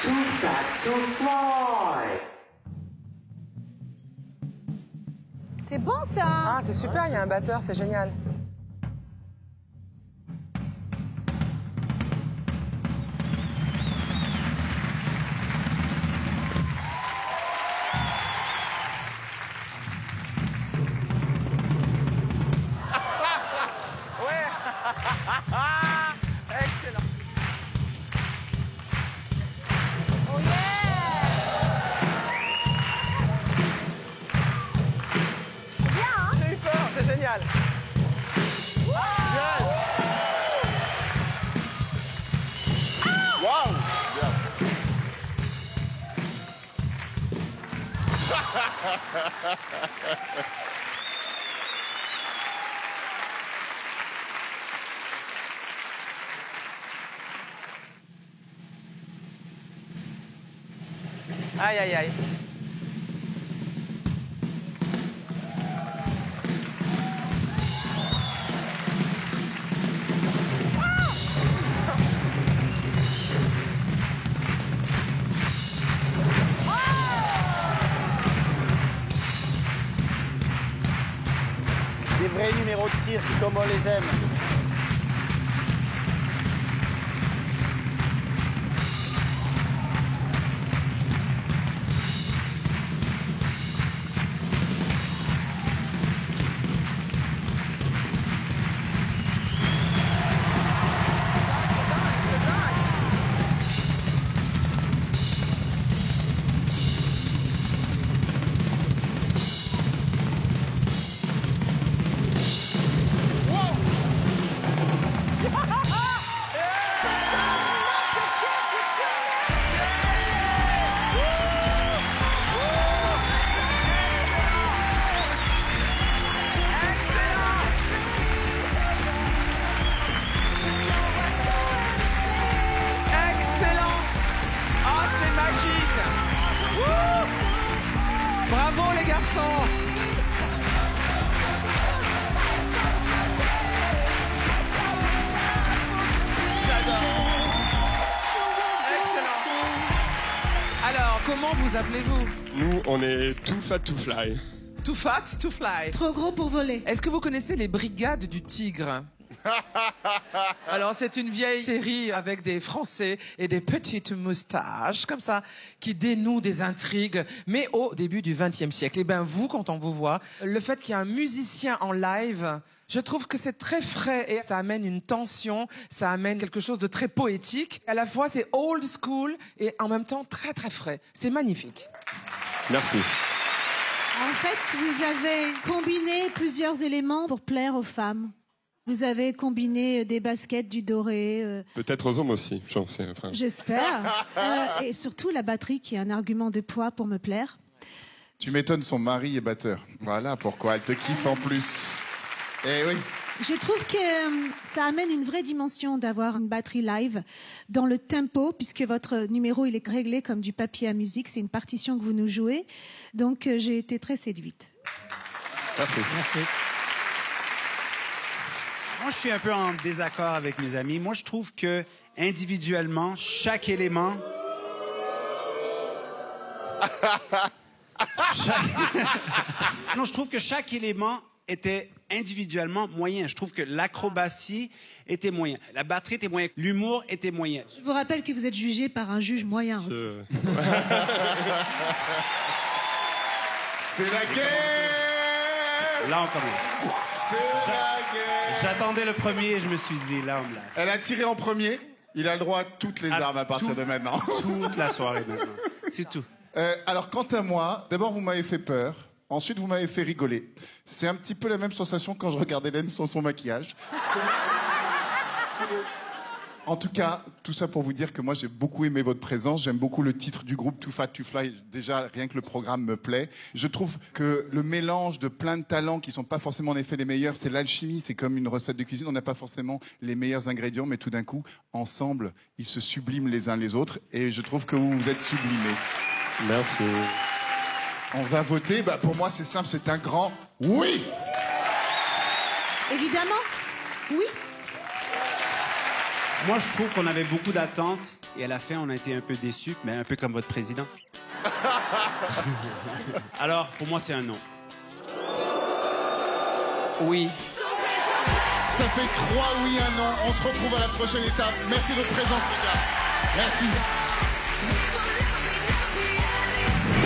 Too fat to fly. C'est bon ça. Ah, c'est super, il y a un batteur, c'est génial. Excellent. Oh yeah. C'est bien, hein? J'ai eu peur, c'est génial. Waouh! Aïe, aïe, aïe. Des vrais numéros de cirque comme on les aime. Excellent. Ah, c'est magique. Wouh. Bravo les garçons. Excellent. Alors, comment vous appelez-vous? Nous, on est Too Fat to Fly. Too fat to fly. Trop gros pour voler. Est-ce que vous connaissez les Brigades du Tigre? Alors, c'est une vieille série avec des Français et des petites moustaches, comme ça, qui dénouent des intrigues, mais au début du XXe siècle. Et bien, vous, quand on vous voit, le fait qu'il y a un musicien en live, je trouve que c'est très frais et ça amène une tension, ça amène quelque chose de très poétique. À la fois, c'est old school et en même temps très, très frais. C'est magnifique. Merci. En fait, vous avez combiné plusieurs éléments pour plaire aux femmes. Vous avez combiné des baskets, du doré. Peut-être aux hommes aussi, j'en sais. Enfin, J'espère. Et surtout la batterie qui est un argument de poids pour me plaire. Tu m'étonnes, son mari est batteur. Voilà pourquoi elle te kiffe en plus. Eh oui. Je trouve que ça amène une vraie dimension d'avoir une batterie live dans le tempo, puisque votre numéro il est réglé comme du papier à musique. C'est une partition que vous nous jouez. Donc j'ai été très séduite. merci. Merci. Moi, je suis un peu en désaccord avec mes amis. Moi, je trouve que individuellement, chaque élément... Non, je trouve que chaque élément était individuellement moyen. Je trouve que l'acrobatie était moyen. La batterie était moyen. L'humour était moyen. Je vous rappelle que vous êtes jugé par un juge moyen aussi. C'est la guerre. Là, on commence. C'est la guerre. J'attendais le premier et je me suis dit, là, on me l'a. Elle a tiré en premier. Il a le droit à toutes les armes à partir de maintenant. Toute la soirée maintenant. C'est tout. Alors, quant à moi, d'abord, vous m'avez fait peur. Ensuite, vous m'avez fait rigoler. C'est un petit peu la même sensation quand je regarde Hélène sans son maquillage. En tout cas, tout ça pour vous dire que moi, j'ai beaucoup aimé votre présence. J'aime beaucoup le titre du groupe Too Fat to Fly. Déjà, rien que le programme me plaît. Je trouve que le mélange de plein de talents qui sont pas forcément en effet les meilleurs, c'est l'alchimie. C'est comme une recette de cuisine. On n'a pas forcément les meilleurs ingrédients, mais tout d'un coup, ensemble, ils se subliment les uns les autres. Et je trouve que vous êtes sublimés. Merci. On va voter. Bah, pour moi, c'est simple. C'est un grand oui. Évidemment, oui. Moi, je trouve qu'on avait beaucoup d'attentes et à la fin, on a été un peu déçus, mais un peu comme votre président. Alors, pour moi, c'est un non. Oui. Ça fait 3 oui, 1 non. On se retrouve à la prochaine étape. Merci de votre présence, les gars. Merci.